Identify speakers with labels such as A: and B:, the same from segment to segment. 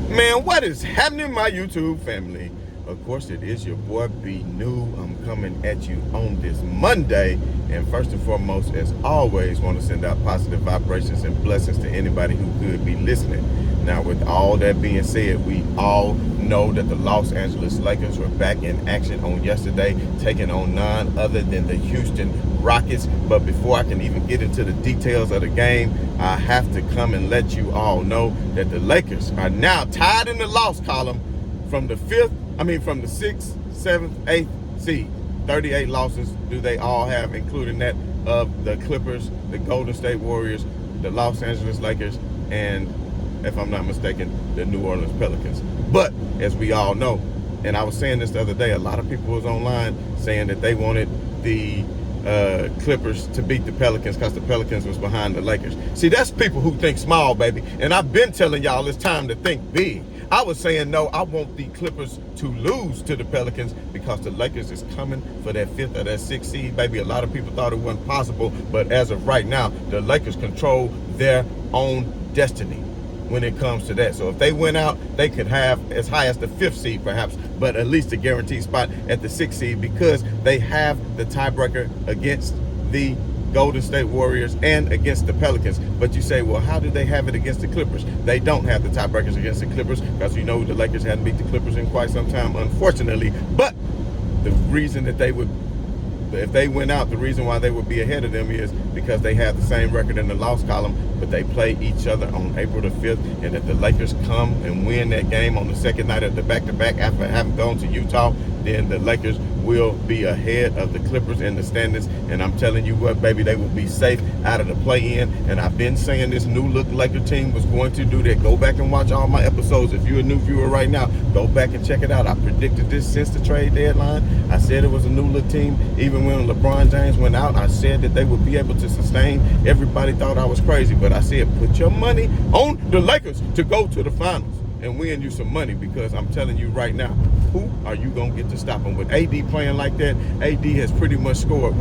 A: Man, what is happening, my YouTube family? Of course, it is your boy B New. I'm coming at you on this Monday. And first and foremost, as always, want to send out positive vibrations and blessings to anybody who could be listening. Now, with all that being said, we all know that the Los Angeles Lakers were back in action on yesterday, taking on none other than the Houston Rockets. But before I can even get into the details of the game, I have to come and let you all know that the Lakers are now tied in the loss column from the 6th, 7th, 8th seed. 38 losses do they all have, including that of the Clippers, the Golden State Warriors, the Los Angeles Lakers, and, if I'm not mistaken, the New Orleans Pelicans. But as we all know, and I was saying this the other day, a lot of people was online saying that they wanted the Clippers to beat the Pelicans because the Pelicans was behind the Lakers. See, that's people who think small, baby. And I've been telling y'all it's time to think big. I was saying, no, I want the Clippers to lose to the Pelicans because the Lakers is coming for that 5th or that 6th seed, baby. A lot of people thought it wasn't possible, but as of right now, the Lakers control their own destiny when it comes to that. So if they win out, they could have as high as the 5th seed perhaps, but at least a guaranteed spot at the 6th seed because they have the tiebreaker against the Golden State Warriors and against the Pelicans. But you say, well, how do they have it against the Clippers? They don't have the tiebreakers against the Clippers because you know the Lakers hadn't beat the Clippers in quite some time, unfortunately. But the reason that they would, if they went out, the reason why they would be ahead of them is because they have the same record in the loss column, but they play each other on April the 5th. And if the Lakers come and win that game on the second night of the back-to-back after having gone to Utah, then the Lakers will be ahead of the Clippers in the standings. And I'm telling you what, baby, they will be safe out of the play-in. And I've been saying this new look Laker team was going to do that. Go back and watch all my episodes. If you're a new viewer right now, go back and check it out. I predicted this since the trade deadline. I said it was a new look team. Even when LeBron James went out, I said that they would be able to sustain. Everybody thought I was crazy, but I said put your money on the Lakers to go to the finals and win you some money, because I'm telling you right now, who are you going to get to stop them? With AD playing like that, AD has pretty much scored,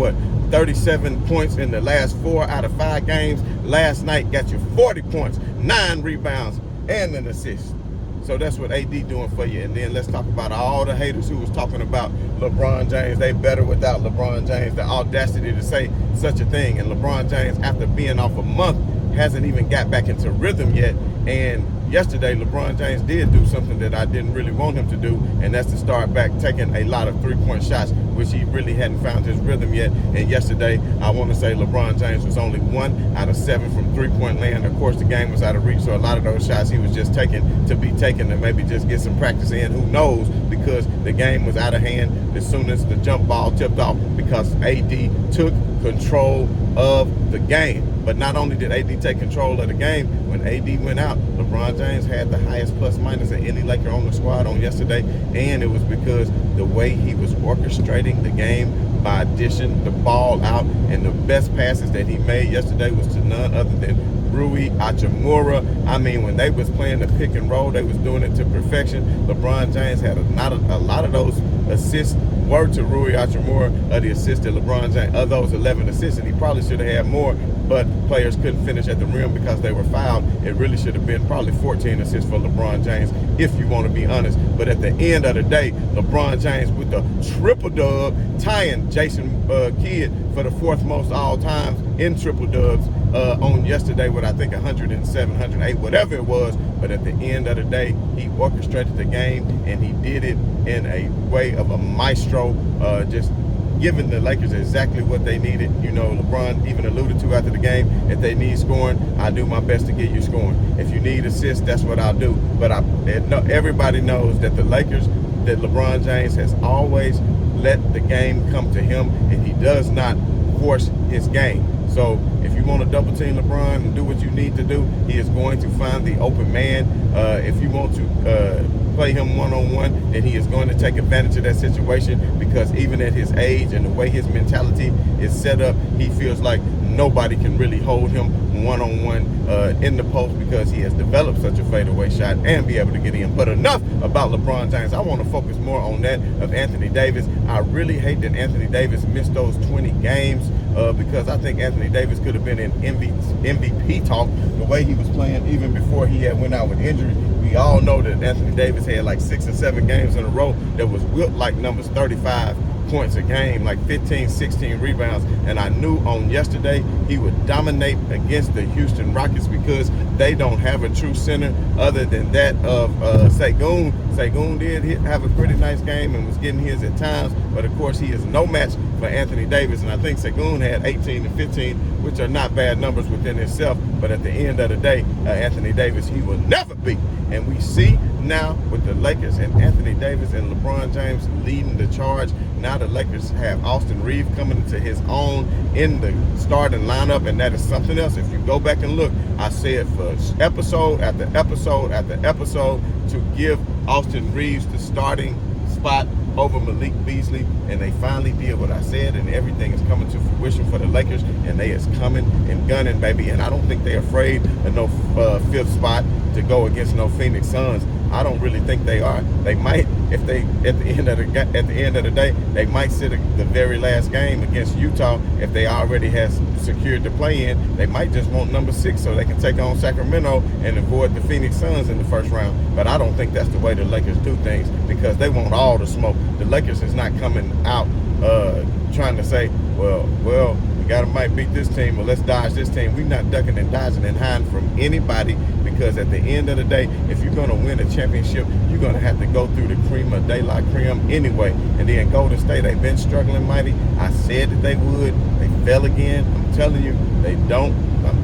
A: 37 points in the last 4 out of 5 games. Last night got you 40 points, 9 rebounds, and an assist. So that's what AD doing for you. And then let's talk about all the haters who was talking about LeBron James. They better without LeBron James. The audacity to say such a thing. And LeBron James, after being off a month, hasn't even got back into rhythm yet. And yesterday, LeBron James did do something that I didn't really want him to do, and that's to start back taking a lot of three-point shots, which he really hadn't found his rhythm yet. And yesterday, I want to say LeBron James was only 1 out of 7 from three-point land. Of course, the game was out of reach, so a lot of those shots he was just taking to be taken and maybe just get some practice in. Who knows? Because the game was out of hand as soon as the jump ball tipped off, because AD took control of the game. But not only did AD take control of the game, when AD went out, LeBron James had the highest plus minus of any Laker on the squad on yesterday, and it was because the way he was orchestrating the game by dishing the ball out, and the best passes that he made yesterday was to none other than Rui Hachimura. I mean, when they was playing the pick and roll, they was doing it to perfection. LeBron James had a lot of those assists were to Rui Hachimura, the assist that LeBron James, of those 11 assists, and he probably should have had more, but players couldn't finish at the rim because they were fouled. It really should have been probably 14 assists for LeBron James, if you want to be honest. But at the end of the day, LeBron James with the triple dub, tying Jason Kidd for the 4th most all times in triple dubs on yesterday with, I think, 107, 108, whatever it was. But at the end of the day, he orchestrated the game, and he did it in a way of a maestro, just giving the Lakers exactly what they needed. You know, LeBron even alluded to after the game, if they need scoring, I do my best to get you scoring. If you need assists, that's what I'll do. But everybody knows that the Lakers, that LeBron James has always let the game come to him, and he does not force his game. So if you want to double team LeBron and do what you need to do, he is going to find the open man. If you want to play him one-on-one, then he is going to take advantage of that situation, because even at his age and the way his mentality is set up, he feels like nobody can really hold him one-on-one in the post, because he has developed such a fadeaway shot and be able to get in. But enough about LeBron James. I want to focus more on that of Anthony Davis. I really hate that Anthony Davis missed those 20 games because I think Anthony Davis could have been in MVP talk the way he was playing even before he had went out with injury. we all know that Anthony Davis had like 6 or 7 games in a row that was Wilt like numbers, 35 points a game, like 15, 16 rebounds. And I knew on yesterday he would dominate against the Houston Rockets because they don't have a true center other than that of Sengun. Sengun did have a pretty nice game and was getting his at times, but of course he is no match for Anthony Davis. And I think Sengun had 18 and 15, which are not bad numbers within itself. But at the end of the day, Anthony Davis, he will never beat. And we see now with the Lakers and Anthony Davis and LeBron James leading the charge. Now the Lakers have Austin Reeves coming into his own in the starting lineup, and that is something else. If you go back and look, I said for episode after episode after episode to give Austin Reeves the starting spot over Malik Beasley, and they finally did what I said, and everything is coming to fruition for the Lakers, and they is coming and gunning, baby. And I don't think they're afraid of no fifth spot to go against no Phoenix Suns. I don't really think they are. They might, if they at the end of the day, they might sit the very last game against Utah. If they already has secured the play-in, they might just want number 6 so they can take on Sacramento and avoid the Phoenix Suns in the first round. But I don't think that's the way the Lakers do things, because they want all the smoke. The Lakers is not coming out trying to say, well, might beat this team, or let's dodge this team. We're not ducking and dodging and hiding from anybody, because at the end of the day, if you're going to win a championship, you're going to have to go through the cream of de la creme anyway. And then Golden State, they've been struggling mighty. I said that they would. They fell again. I'm telling you, they don't.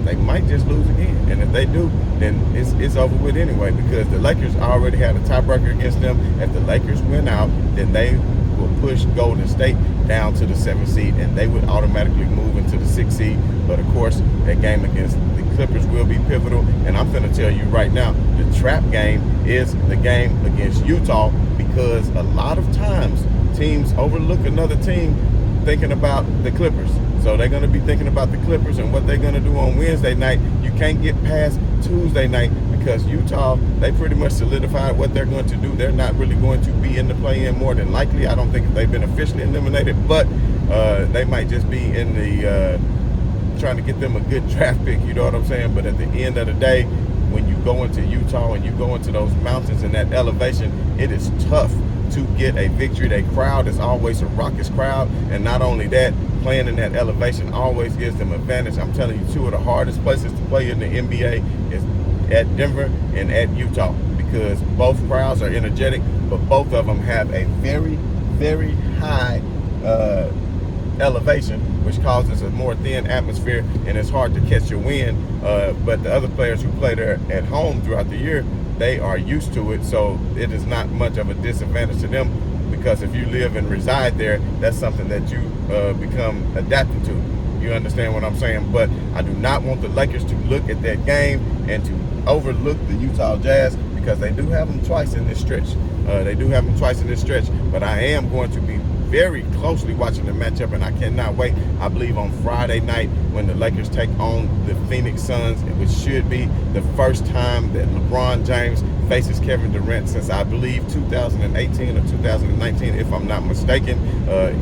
A: They might just lose again. And if they do, then it's over with anyway, because the Lakers already had a tiebreaker against them. If the Lakers win out, then they will push Golden State down to the 7th seed, and they would automatically move into the 6th seed. But of course, that game against the Clippers will be pivotal. And I'm going to tell you right now, the trap game is the game against Utah, because a lot of times teams overlook another team thinking about the Clippers. So they're going to be thinking about the Clippers and what they're going to do on Wednesday night. You can't get past Tuesday night, because Utah, they pretty much solidified what they're going to do. They're not really going to be in the play-in more than likely. I don't think they've been officially eliminated, but they might just be in the trying to get them a good draft pick, you know what I'm saying? But at the end of the day, when you go into Utah and you go into those mountains and that elevation, it is tough to get a victory. That crowd is always a raucous crowd, and not only that, playing in that elevation always gives them advantage. I'm telling you, 2 of the hardest places to play in the NBA is at Denver and at Utah, because both crowds are energetic, but both of them have a very, very high elevation, which causes a more thin atmosphere, and it's hard to catch your wind. But the other players who play there at home throughout the year, they are used to it, so it is not much of a disadvantage to them, because if you live and reside there, that's something that you become adapted to. You understand what I'm saying? But I do not want the Lakers to look at that game and to overlook the Utah Jazz, because they do have them twice in this stretch. But I am going to be very closely watching the matchup, and I cannot wait. I believe on Friday night, when the Lakers take on the Phoenix Suns, which should be the first time that LeBron James faces Kevin Durant since, I believe, 2018 or 2019, if I'm not mistaken.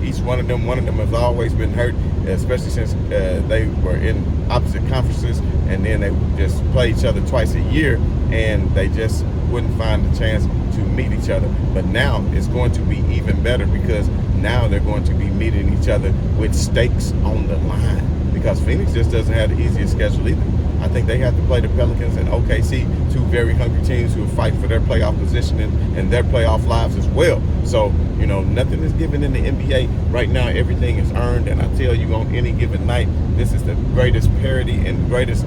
A: Each one of them has always been hurt, especially since they were in opposite conferences, and then they just play each other twice a year, and they just wouldn't find the chance to meet each other. But now it's going to be even better, because now they're going to be meeting each other with stakes on the line, because Phoenix just doesn't have the easiest schedule either. I think they have to play the Pelicans and OKC, 2 very hungry teams who fight for their playoff position and their playoff lives as well. So, you know, nothing is given in the NBA. Right now, everything is earned, and I tell you, on any given night, this is the greatest parity and greatest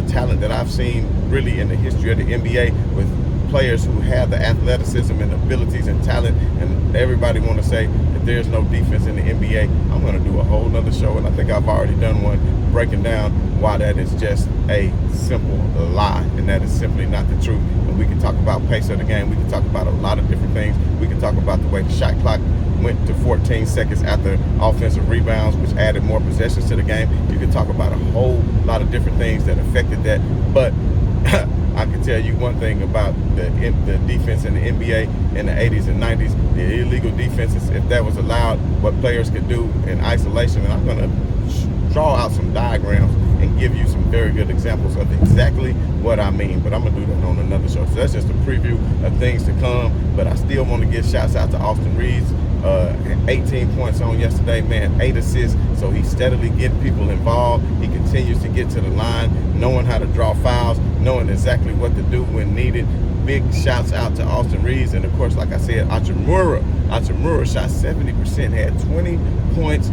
A: talent that I've seen really in the history of the NBA, with players who have the athleticism and abilities and talent. And everybody want to say that there's no defense in the NBA. I'm going to do a whole nother show, and I think I've already done one, breaking down why that is just a simple lie, and that is simply not the truth. And we can talk about pace of the game. We can talk about a lot of different things. We can talk about the way the shot clock went to 14 seconds after offensive rebounds, which added more possessions to the game. You can talk about a whole lot of different things that affected that. But I can tell you one thing about the defense in the NBA in the 80s and 90s, the illegal defenses, if that was allowed, what players could do in isolation. And I'm going to draw out some diagrams and give you some very good examples of exactly what I mean. But I'm going to do that on another show. So that's just a preview of things to come. But I still want to give shouts out to Austin Reeves. 18 points on yesterday, man, 8 assists. So he's steadily getting people involved. He continues to get to the line, knowing how to draw fouls, knowing exactly what to do when needed. Big shouts out to Austin Reeves. And of course, like I said, Hachimura shot 70%, had 20 points,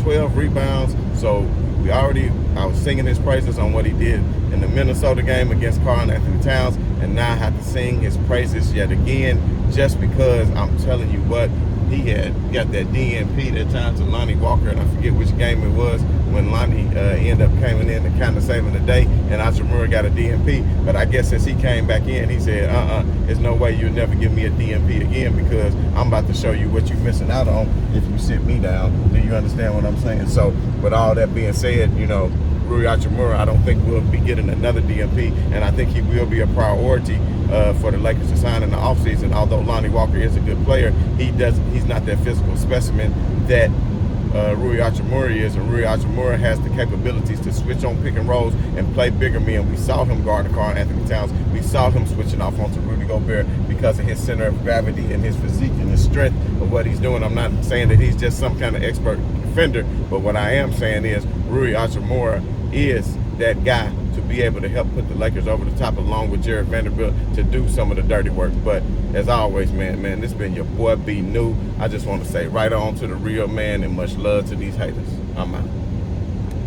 A: 12 rebounds. So I was singing his praises on what he did in the Minnesota game against Karl Anthony Towns, and now I have to sing his praises yet again, just because I'm telling you what, he had got that DNP that time to Lonnie Walker, and I forget which game it was, when Lonnie ended up coming in and kind of saving the day, and Hachimura got a DNP. But I guess since he came back in, he said, there's no way you'll never give me a DNP again, because I'm about to show you what you're missing out on if you sit me down. Do you understand what I'm saying? So with all that being said, Rui Hachimura, I don't think we'll be getting another DNP, and I think he will be a priority for the Lakers to sign in the offseason. Although Lonnie Walker is a good player, he's not that physical specimen that Rui Hachimura is, and Rui Hachimura has the capabilities to switch on pick and rolls and play bigger men. We saw him guard Karl Anthony Towns. We saw him switching off onto Rudy Gobert because of his center of gravity and his physique and his strength of what he's doing. I'm not saying that he's just some kind of expert defender, but what I am saying is Rui Hachimura is that guy to be able to help put the Lakers over the top, along with Jared Vanderbilt, to do some of the dirty work. But as always, man, this been your boy B New. I just want to say right on to the real, man, and much love to these haters. I'm out.